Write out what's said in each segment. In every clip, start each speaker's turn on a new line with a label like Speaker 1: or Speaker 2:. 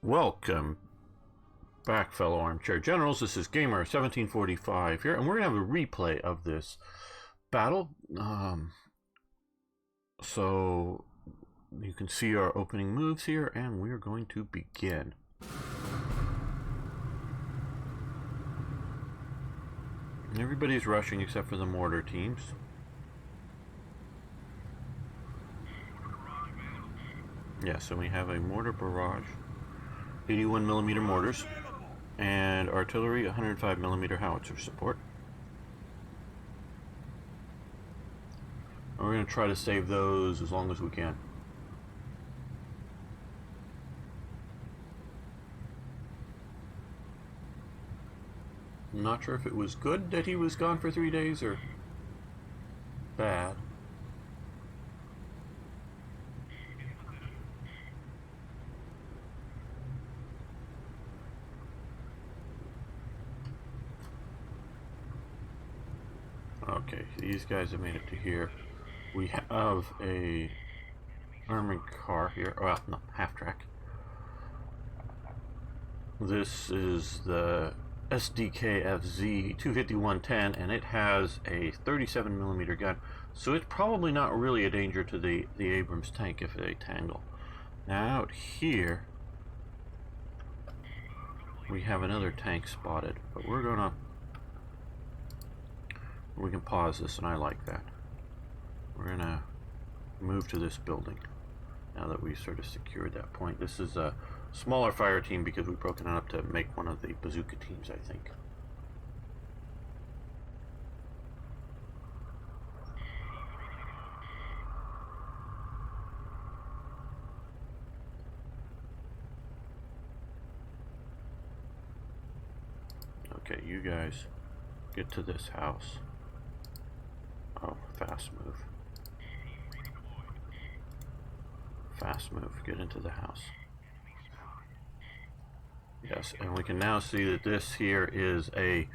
Speaker 1: Welcome back, fellow armchair generals. This is Gamer 1745 here, and we're going to have a replay of this battle. So you can see our opening moves here, and we're going to begin. Everybody's rushing except for the mortar teams. Yeah, so we have a mortar barrage, 81mm mortars, and artillery 105mm howitzer support. And we're going to try to save those as long as we can. I'm not sure if it was good that he was gone for 3 days or bad. Okay, these guys have made it to here. We have a armored car here. Well, no, half-track. This is the SDKFZ 25110, and it has a 37mm gun, so it's probably not really a danger to the Abrams tank if they tangle. Now out here we have another tank spotted, but we can pause this, and I like that. We're gonna move to this building now that we've sort of secured that point. This is a smaller fire team because we've broken it up to make one of the bazooka teams, I think. Okay, you guys get to this house. Oh, fast move. Fast move. Get into the house. Yes, and we can now see that this here is a,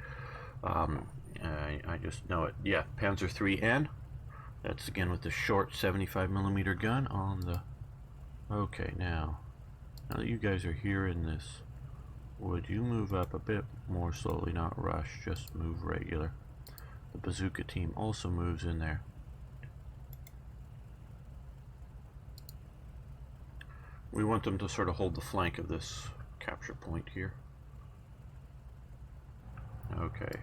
Speaker 1: I just know it. Yeah, Panzer IIIN. That's again with the short 75mm gun on the. Okay, now that you guys are here in this, would you move up a bit more slowly, not rush, just move regular. The bazooka team also moves in there. We want them to sort of hold the flank of this capture point here. Okay.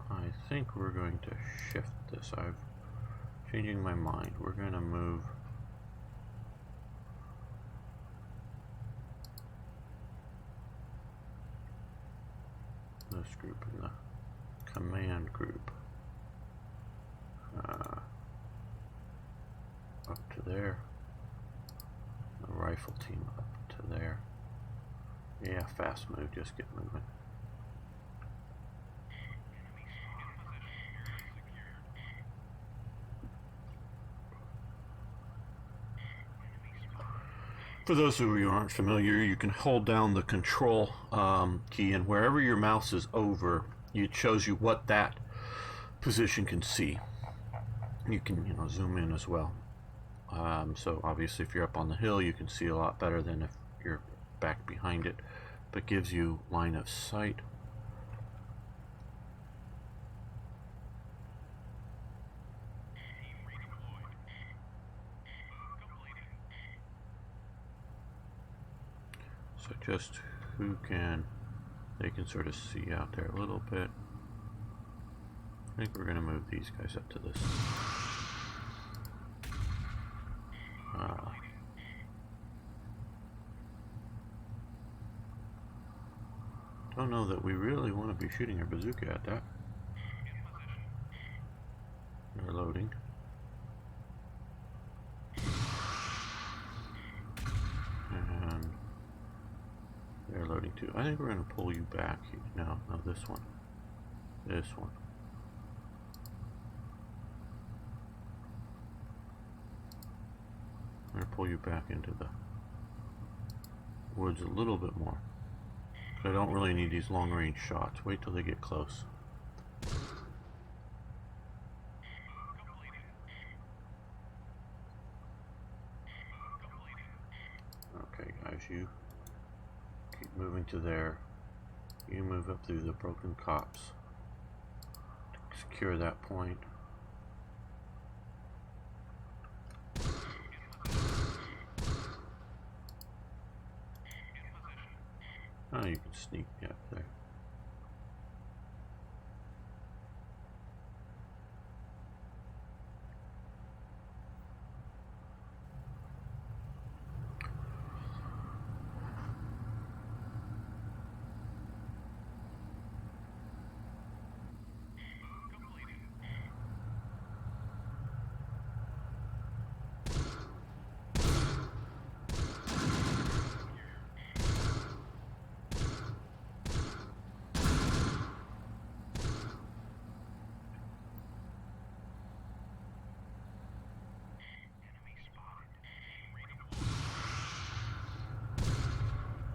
Speaker 1: I think we're going to shift this. I'm changing my mind. We're going to move this group in the command group up to there, the rifle team up to there. Yeah, fast move, just get moving. For those of you who aren't familiar, you can hold down the control key, and wherever your mouse is over, it shows you what that position can see. You can, zoom in as well. So obviously, if you're up on the hill, you can see a lot better than if you're back behind it, but gives you line of sight. So just they can sort of see out there a little bit. I think we're going to move these guys up to this. Don't know that we really want to be shooting our bazooka at that. They're loading. And they're loading too. I think we're going to pull you back. No, this one. This one. I'm going to pull you back into the woods a little bit more. I don't really need these long range shots. Wait till they get close. There's you. Keep moving to there. You move up through the broken copse. Secure that point. Oh, you can sneak up there.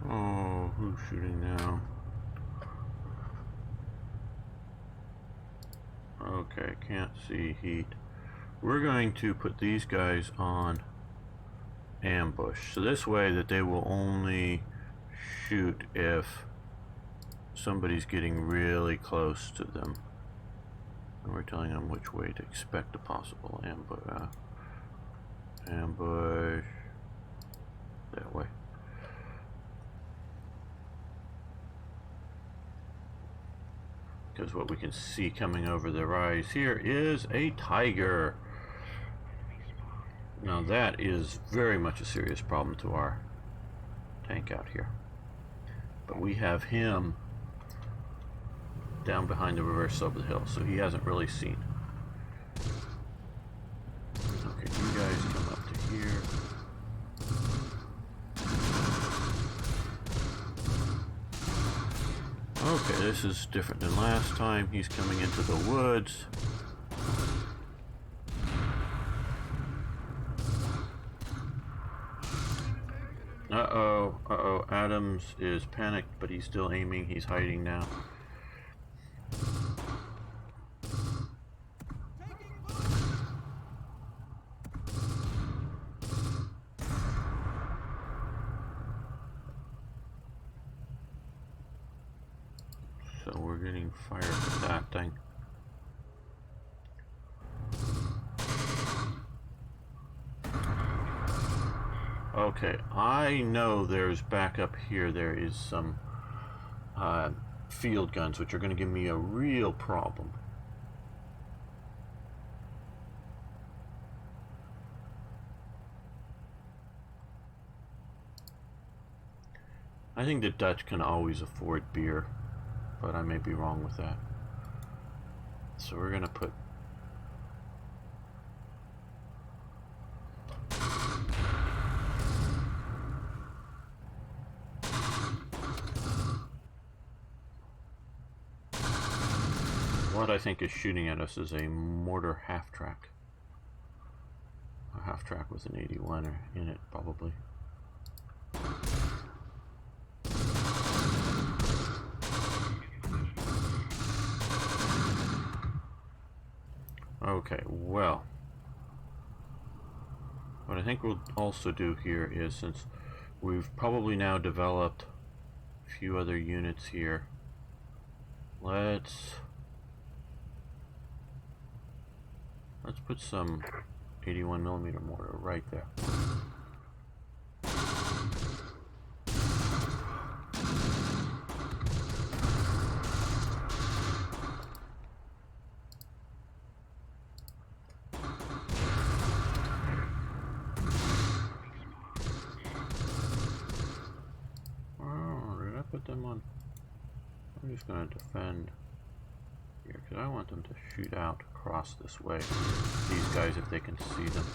Speaker 1: Oh, who's shooting now? Okay, can't see heat. We're going to put these guys on ambush. So this way that they will only shoot if somebody's getting really close to them. And we're telling them which way to expect a possible ambush. Ambush. That way. Because what we can see coming over the rise here is a tiger. Now that is very much a serious problem to our tank out here. But we have him down behind the reverse slope of the hill, so he hasn't really seen. Okay, you guys come up to here. Okay, this is different than last time. He's coming into the woods. Uh-oh, Adams is panicked, but he's still aiming. He's hiding now. So we're getting fired with that thing. Okay, I know there's back up here. There is some field guns, which are going to give me a real problem. I think the Dutch can always afford beer, but I may be wrong with that. So we're going to put what I think is shooting at us is a mortar half-track. A half-track with an 81 in it, probably. Okay, well, what I think we'll also do here is, since we've probably now developed a few other units here, let's put some 81mm mortar right there. I'm just going to defend here because I want them to shoot out across this way. These guys, if they can see them.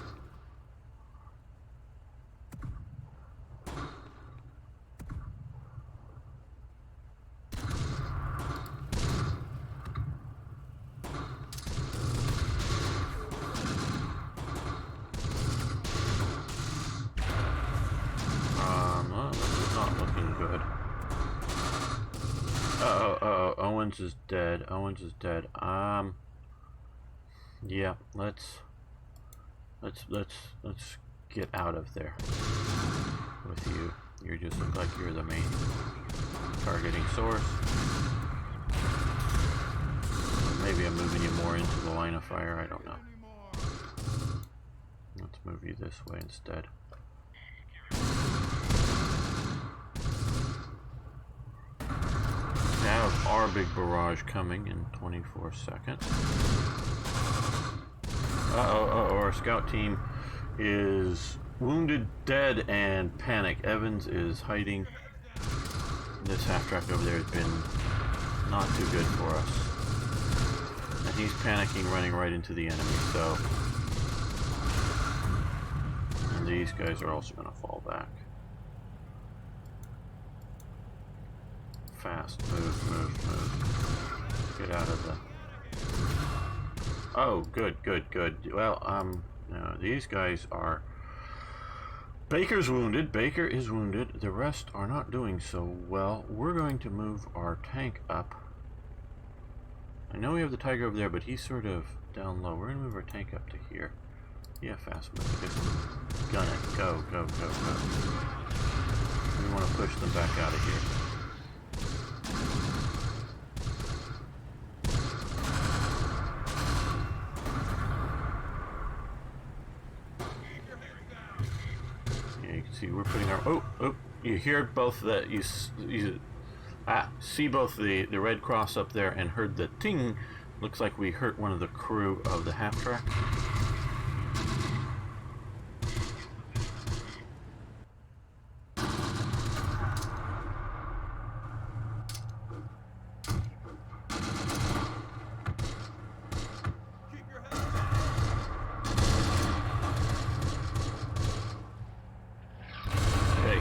Speaker 1: This is not looking good. Owens is dead. Owens is dead. Yeah, let's get out of there with you. You just look like you're the main targeting source. Maybe I'm moving you more into the line of fire, I don't know. Let's move you this way instead. Now our big barrage coming in 24 seconds. Our scout team is wounded, dead, and panic. Evans is hiding. This half-track over there has been not too good for us. And he's panicking, running right into the enemy, so... And these guys are also going to fall back. Fast, move. Get out of the... Oh, good. Well, no, these guys are... Baker's wounded. Baker is wounded. The rest are not doing so well. We're going to move our tank up. I know we have the Tiger over there, but he's sort of down low. We're going to move our tank up to here. Yeah, fast move. Just gun it. Go. We want to push them back out of here. See, we're putting our... Oh, you hear both the... You see both the red cross up there and heard the ting. Looks like we hurt one of the crew of the half-track.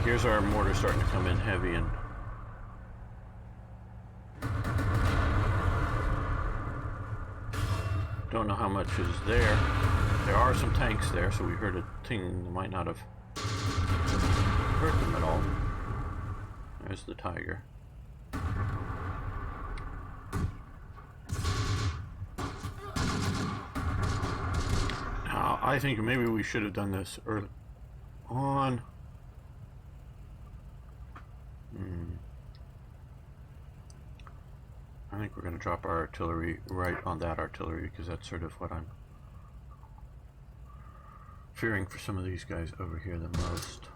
Speaker 1: Here's our mortar starting to come in heavy, and don't know how much is there. There are some tanks there, so we heard a ting that might not have hurt them at all. There's the Tiger. Now, I think maybe we should have done this early on. I think we're going to drop our artillery right on that artillery, because that's sort of what I'm fearing for some of these guys over here the most.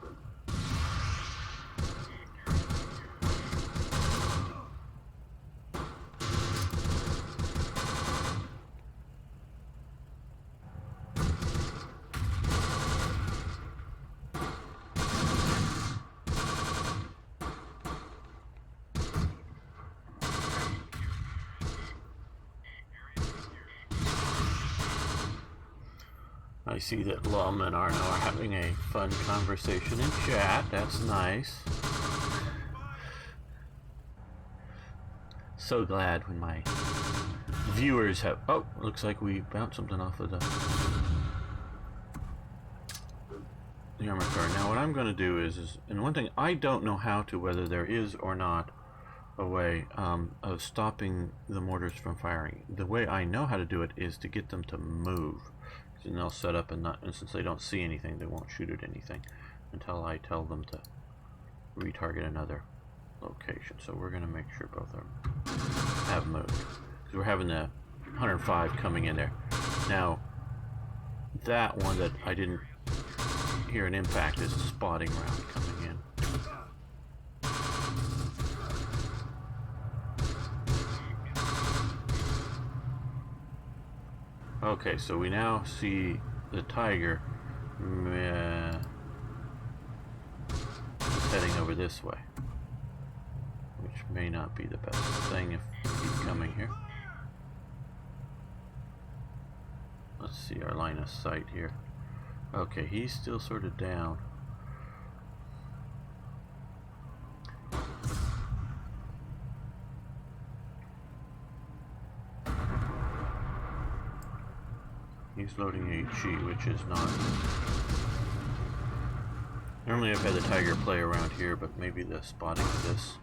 Speaker 1: I see that Lum and Arno are having a fun conversation in chat. That's nice. So glad when my viewers have... Oh, looks like we bounced something off of the armor car. Now what I'm going to do is... And one thing, I don't know how to, whether there is or not a way of stopping the mortars from firing. The way I know how to do it is to get them to move. And they'll set up, and since they don't see anything, they won't shoot at anything until I tell them to retarget another location. So we're going to make sure both of them have moved, because we're having the 105 coming in there. Now, that one that I didn't hear an impact is a spotting round coming in. Okay, so we now see the Tiger heading over this way, which may not be the best thing if he's coming here. Let's see our line of sight here. Okay, he's still sort of down. He's loading HE, which is not... Normally I've had the Tiger play around here, but maybe the spotting of this...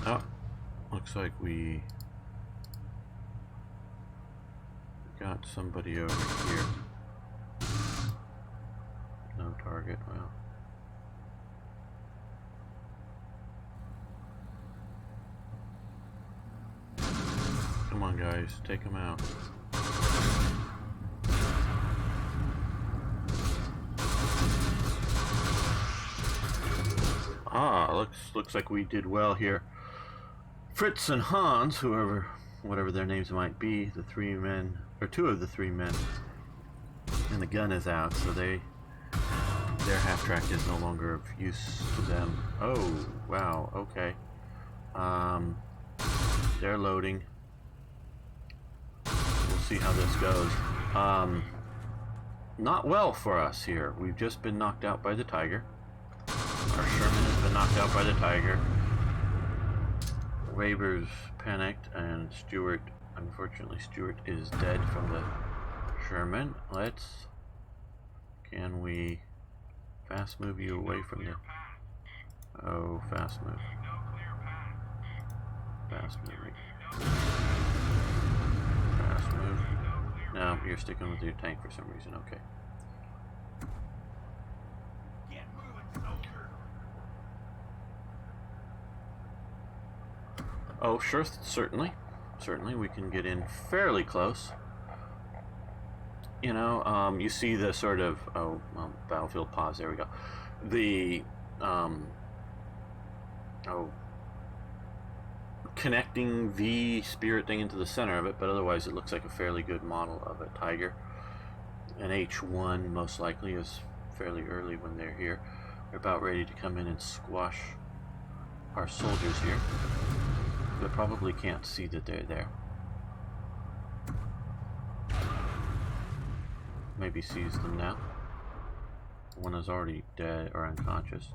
Speaker 1: Oh, looks like we got somebody over here. No target, well... on, guys. Take them out. Ah, looks like we did well here. Fritz and Hans, whatever their names might be, the three men, or two of the three men, and the gun is out, so their half-track is no longer of use to them. Oh, wow, okay. They're loading. We'll see how this goes. Not well for us here. We've just been knocked out by the Tiger. Our Sherman has been knocked out by the Tiger. Weber's panicked, and unfortunately Stuart is dead from the Sherman. Can we fast move you away from the... Oh, fast move. Fast moving. Fast move. No, you're sticking with your tank for some reason, okay. Oh, sure, certainly. Certainly, we can get in fairly close. You know, you see the sort of, battlefield pause, there we go. The, connecting V Spirit thing into the center of it, but otherwise it looks like a fairly good model of a Tiger. An H1 most likely is fairly early when they're here. They're about ready to come in and squash our soldiers here. They probably can't see that they're there. Maybe sees them now. One is already dead or unconscious.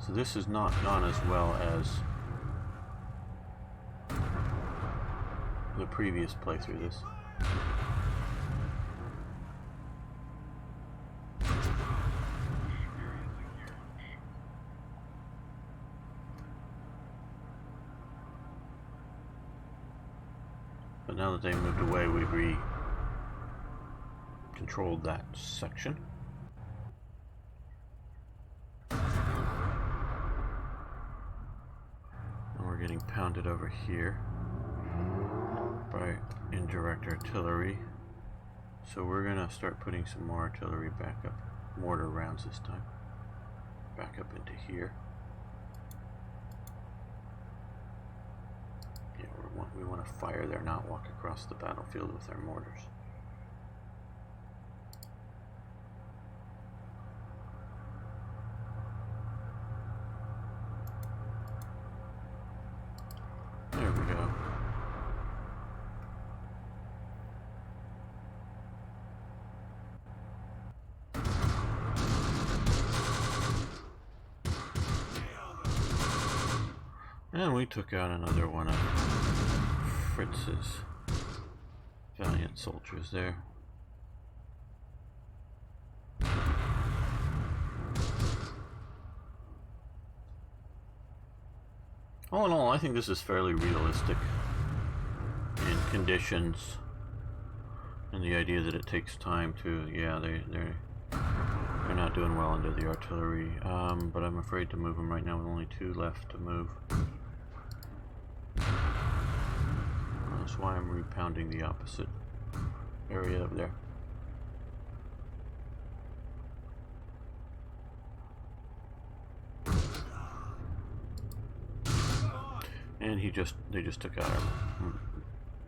Speaker 1: So this has not gone as well as the previous playthrough. This. But now that they moved away, we've re-controlled that section. And we're getting pounded over here by indirect artillery. So we're going to start putting some more artillery back up, mortar rounds this time, back up into here. We want to fire there, not walk across the battlefield with our mortars. There we go. And we took out another one of Fritz's valiant soldiers there. All in all, I think this is fairly realistic in conditions, and the idea that it takes time to, yeah, they're not doing well under the artillery, but I'm afraid to move them right now with only 2 left to move. That's why I'm repounding the opposite area up there. And they just took out our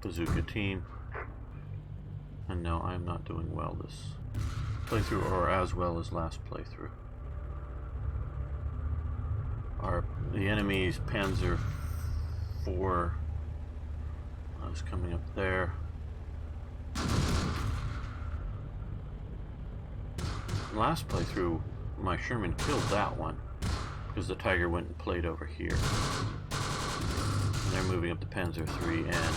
Speaker 1: bazooka team. And no, I'm not doing well this playthrough, or as well as last playthrough. The enemy's Panzer IV is coming up there. Last playthrough, my Sherman killed that one because the Tiger went and played over here. And they're moving up the Panzer III and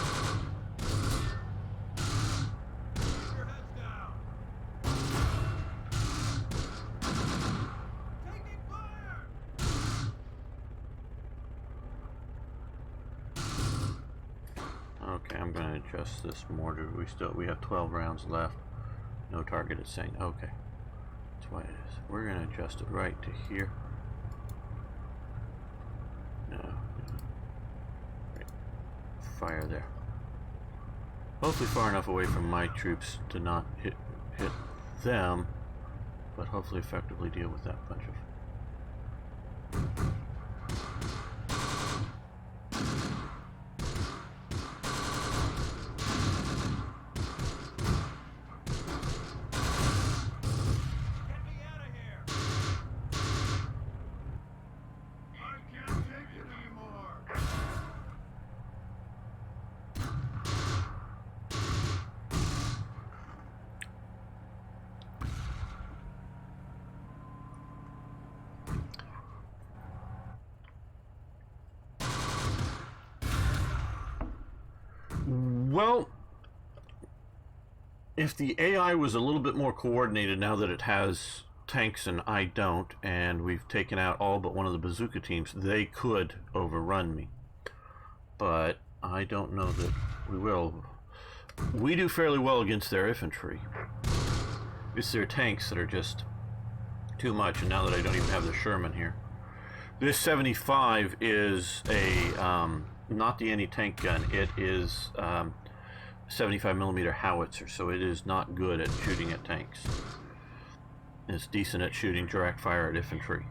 Speaker 1: I'm going to adjust this mortar. We have 12 rounds left. No target, it's saying. Okay. That's why it is. We're going to adjust it right to here. fire there. Hopefully far enough away from my troops to not hit them, but hopefully effectively deal with that bunch of... Well, if the AI was a little bit more coordinated now that it has tanks and I don't, and we've taken out all but one of the bazooka teams, they could overrun me. But I don't know that we will. We do fairly well against their infantry. It's their tanks that are just too much, and now that I don't even have the Sherman here. This 75 is a... not the anti-tank gun, it is 75mm howitzer, so it is not good at shooting at tanks. It's decent at shooting direct fire at infantry.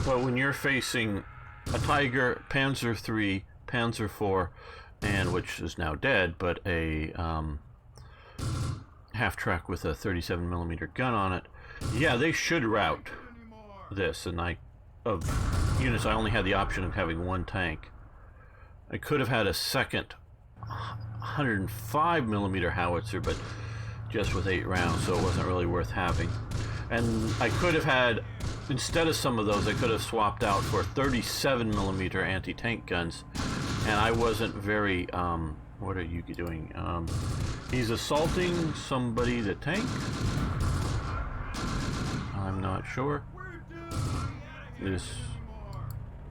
Speaker 1: Well, when you're facing a Tiger, Panzer III, Panzer IV, and which is now dead, but a half-track with a 37mm gun on it, yeah, they should rout this. And of units, I only had the option of having one tank. I could have had a second 105mm howitzer, but just with 8 rounds, so it wasn't really worth having. And I could have had, instead of some of those, I could have swapped out for 37mm anti-tank guns. And I wasn't very, what are you doing? He's assaulting somebody to tank? I'm not sure. This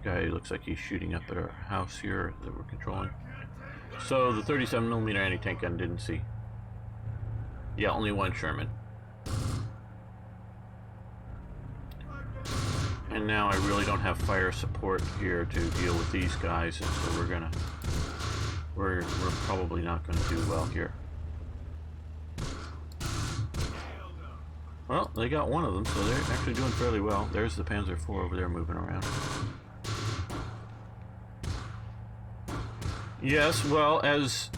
Speaker 1: guy looks like he's shooting up at our house here that we're controlling. So the 37mm anti-tank gun didn't see. Yeah, only one Sherman. And now I really don't have fire support here to deal with these guys, and so we're probably not gonna do well here. Well, they got one of them, so they're actually doing fairly well. There's the Panzer IV over there moving around. Yes, well, as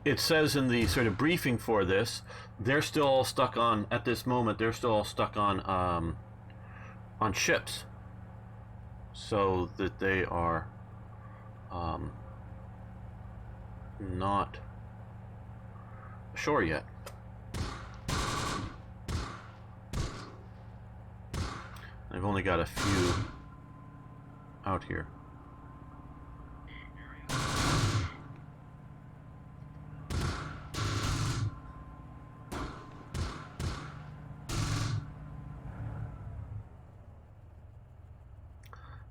Speaker 1: it says in the sort of briefing for this, they're still all stuck on, at this moment, they're still all stuck on ships. So that they are not ashore yet. I've only got a few out here.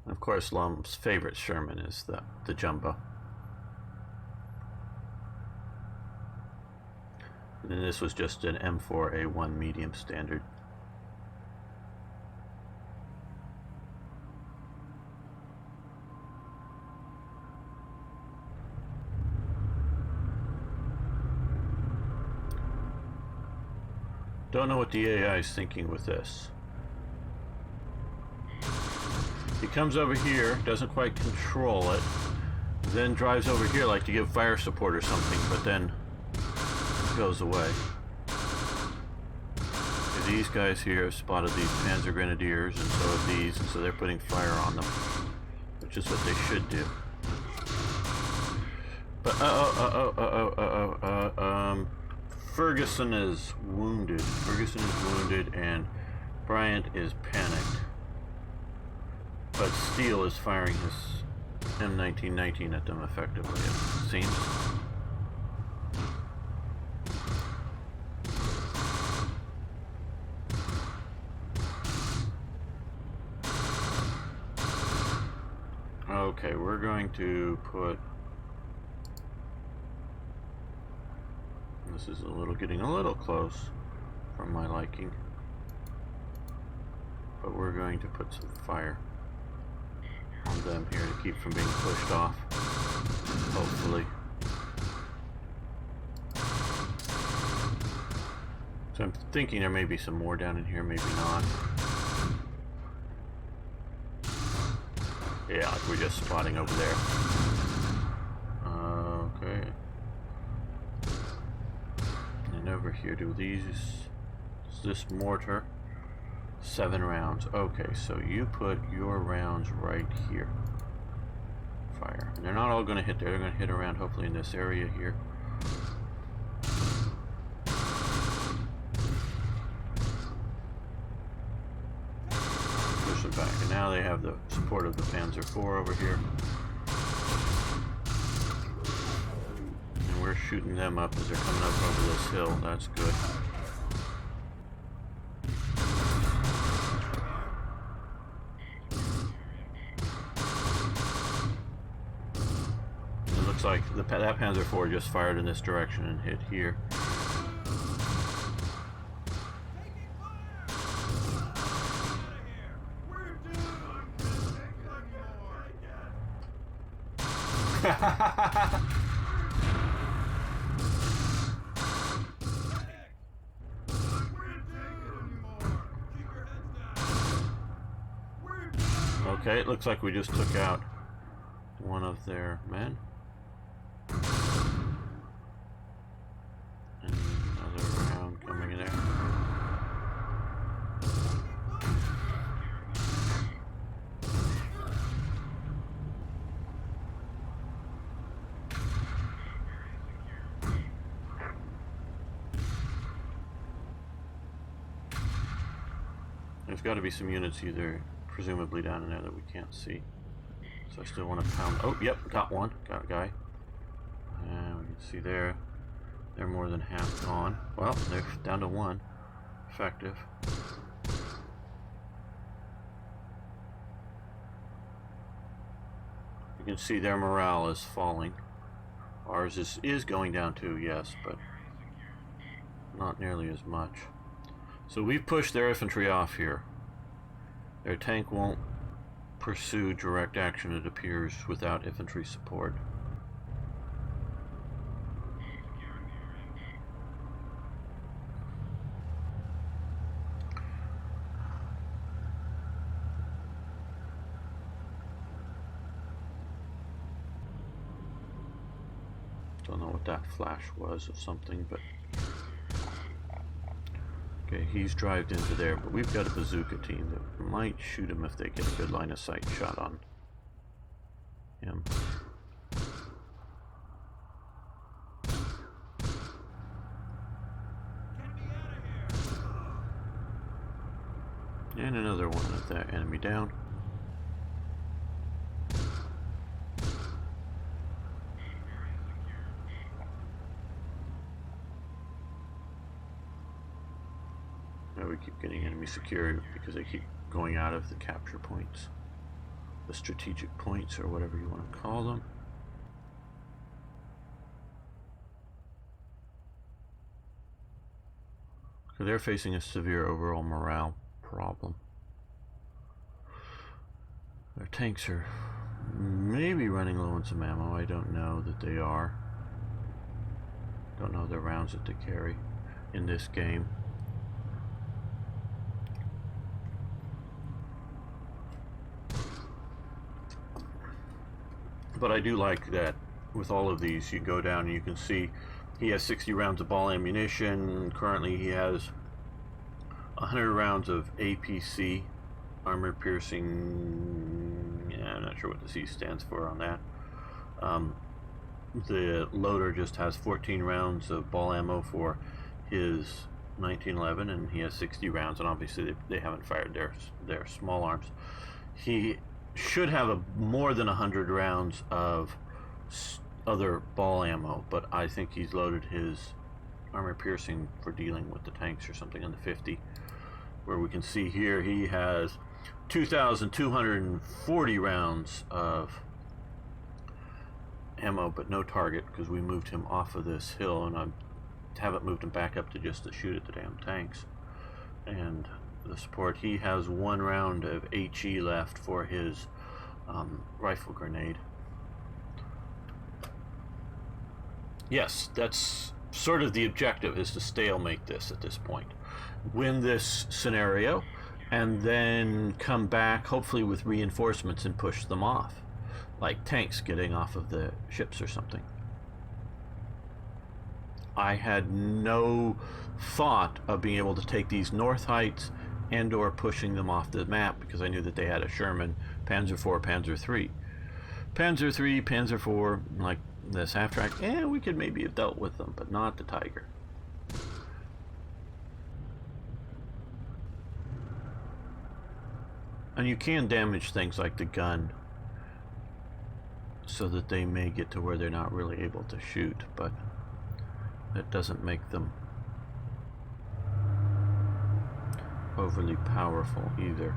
Speaker 1: Of course, Lum's favorite Sherman is the Jumbo. And this was just an M4A1 medium standard. Don't know what the AI is thinking with this. He comes over here, doesn't quite control it, then drives over here like to give fire support or something, but then goes away. These guys here have spotted these Panzer Grenadiers, and so have these, and so they're putting fire on them, which is what they should do. But Ferguson is wounded. Ferguson is wounded, and Bryant is panicked. But Steele is firing his M1919 at them effectively, it seems. Okay, we're going to put This is getting a little close for my liking. But we're going to put some fire on them here to keep from being pushed off, hopefully. So I'm thinking there may be some more down in here, maybe not. Yeah, like we're just spotting over there. Okay. And over here, is this mortar? 7 rounds. Okay, so you put your rounds right here. Fire. And they're not all going to hit there. They're going to hit around, hopefully, in this area here. Push them back. And now they have the support of the Panzer IV over here. And we're shooting them up as they're coming up over this hill. That's good. Like that Panzer IV just fired in this direction and hit here. Okay, it looks like we just took out one of their men. And another round coming in there. There's got to be some units either presumably down in there that we can't see. So I still want to pound. Oh, yep, got one. Got a guy. And we can see there, they're more than half gone. Well, they're down to 1. Effective. You can see their morale is falling. Ours is going down too, yes, but not nearly as much. So we've pushed their infantry off here. Their tank won't pursue direct action, it appears, without infantry support. Don't know what that flash was of something, but okay, he's drived into there, but we've got a bazooka team that might shoot him if they get a good line of sight shot on him. And another one of that enemy down. We keep getting enemy secure because they keep going out of the capture points, the strategic points, or whatever you want to call them. So they're facing a severe overall morale problem. Their tanks are maybe running low on some ammo. I don't know that they are. Don't know the rounds that they carry in this game. But I do like that with all of these, you go down and you can see he has 60 rounds of ball ammunition. Currently he has 100 rounds of APC, armor piercing. Yeah, I'm not sure what the C stands for on that. The loader just has 14 rounds of ball ammo for his 1911, and he has 60 rounds, and obviously they haven't fired their small arms. He should have more than 100 rounds of other ball ammo, but I think he's loaded his armor piercing for dealing with the tanks or something in the 50, where we can see here he has 2,240 rounds of ammo, but no target because we moved him off of this hill, and I'm haven't moved him back up to just to shoot at the damn tanks. And the support, he has 1 round of HE left for his rifle grenade. Yes, that's sort of the objective, is to stalemate this at this point. Win this scenario, and then come back, hopefully with reinforcements, and push them off. Like tanks getting off of the ships or something. I had no thought of being able to take these north heights and or pushing them off the map, because I knew that they had a Sherman, Panzer IV, Panzer III. Panzer III, Panzer IV, like this half-track, we could maybe have dealt with them, but not the Tiger. And you can damage things like the gun so that they may get to where they're not really able to shoot, but that doesn't make them overly powerful either.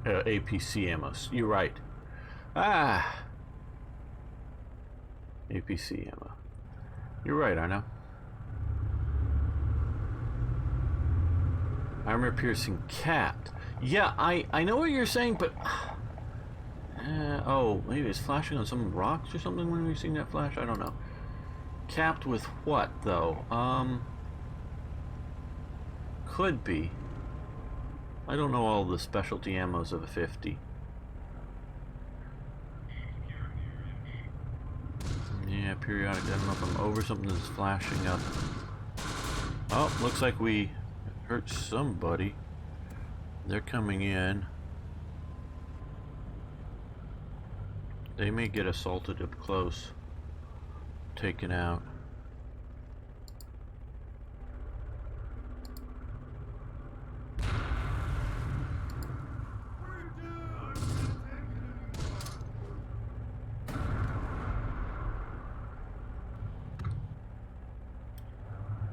Speaker 1: APC ammo. You're right. APC ammo. You're right, Arno. Armor piercing capped. Yeah, I know what you're saying, but oh, maybe it's flashing on some rocks or something when we're seeing that flash. I don't know. Capped with what though? Could be. I don't know all the specialty ammos of a 50. Yeah, periodic. I don't know if I'm over something that's flashing up. Oh, looks like we hurt somebody. They're coming in. They may get assaulted up close. Taken out.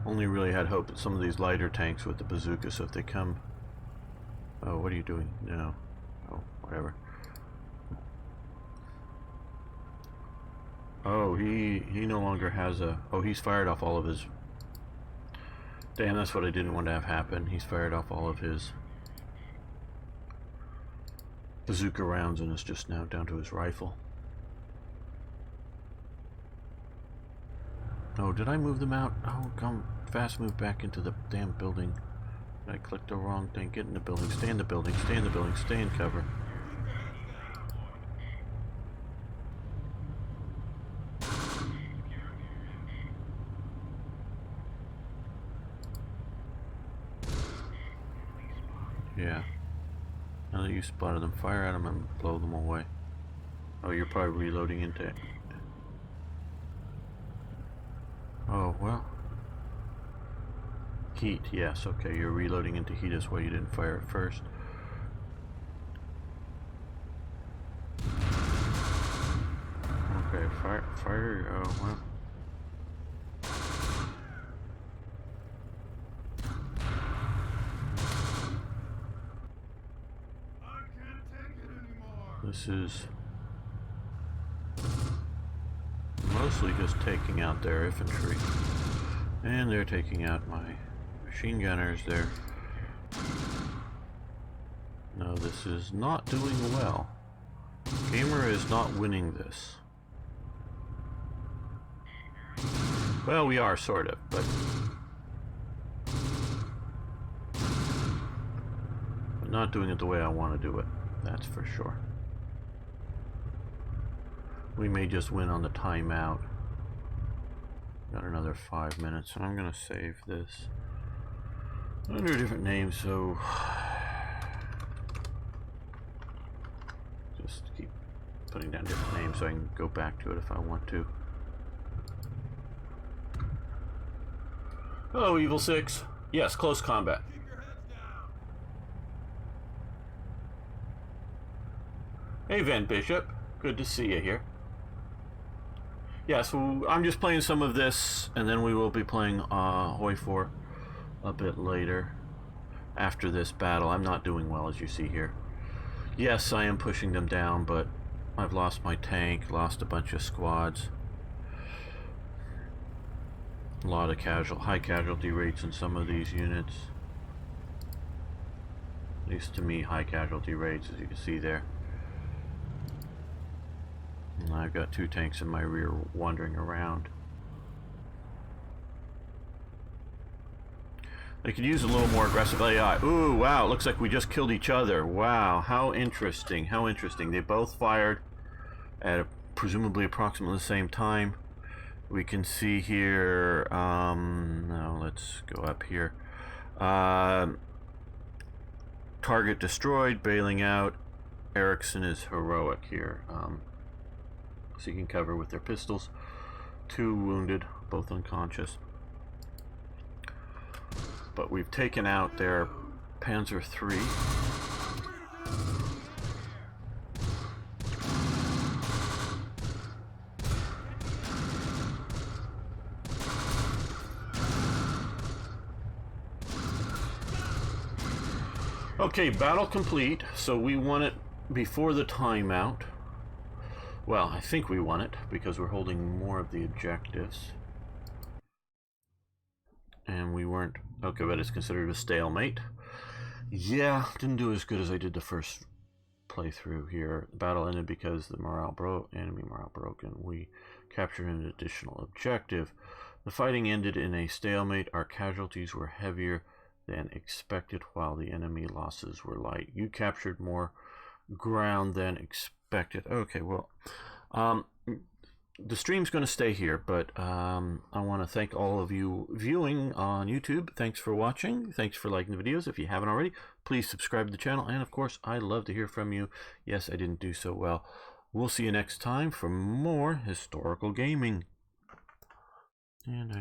Speaker 1: Only really had hope that some of these lighter tanks with the bazooka, so if they come... Oh, what are you doing? No. Oh, whatever. Oh, he no longer has a... Oh, he's fired off all of his... Damn, that's what I didn't want to have happen. He's fired off all of his bazooka rounds and is just now down to his rifle. Oh, did I move them out? Oh, come fast move back into the damn building. I clicked the wrong thing. Get in the building. Stay in the building. Stay in the building. Stay in cover. Yeah. Now that you spotted them, fire at them and blow them away. Oh, you're probably reloading into it. Oh, well. Heat, yes, okay, you're reloading into heat as well, you didn't fire it first. Okay, fire, oh, well.
Speaker 2: I can't take it anymore.
Speaker 1: This is mostly just taking out their infantry. And they're taking out my machine gunners there. No, this is not doing well. Gamer is not winning this. Well, we are, sort of, but not doing it the way I want to do it. That's for sure. We may just win on the timeout. Got another 5 minutes, and I'm gonna save this under a different name, so just keep putting down different names so I can go back to it if I want to. Hello, Evil 6. Yes, close combat.
Speaker 2: Keep your heads down.
Speaker 1: Hey, Van Bishop. Good to see you here. Yeah, so I'm just playing some of this, and then we will be playing Hoi 4 a bit later. after this battle. I'm not doing well, as you see here. Yes, I am pushing them down, but I've lost my tank, lost a bunch of squads. A lot of high casualty rates in some of these units. At least to me, high casualty rates, as you can see there. And I've got 2 tanks in my rear wandering around. They could use a little more aggressive AI. Ooh, wow, it looks like we just killed each other. Wow, how interesting, how interesting. They both fired at presumably approximately the same time. We can see here, now let's go up here. Target destroyed, bailing out. Erickson is heroic here. Seeking cover with their pistols. 2 wounded, both unconscious. But we've taken out their Panzer III. Okay, battle complete. So we won it before the timeout. Well, I think we won it because we're holding more of the objectives. And we weren't... Okay, but it's considered a stalemate. Yeah, didn't do as good as I did the first playthrough here. The battle ended because the enemy morale broken. We captured an additional objective. The fighting ended in a stalemate. Our casualties were heavier than expected, while the enemy losses were light. You captured more ground than expected. Okay, well, the stream's going to stay here, but I want to thank all of you viewing on YouTube. Thanks for watching. Thanks for liking the videos. If you haven't already, please subscribe to the channel. And of course, I'd love to hear from you. Yes, I didn't do so well. We'll see you next time for more historical gaming. And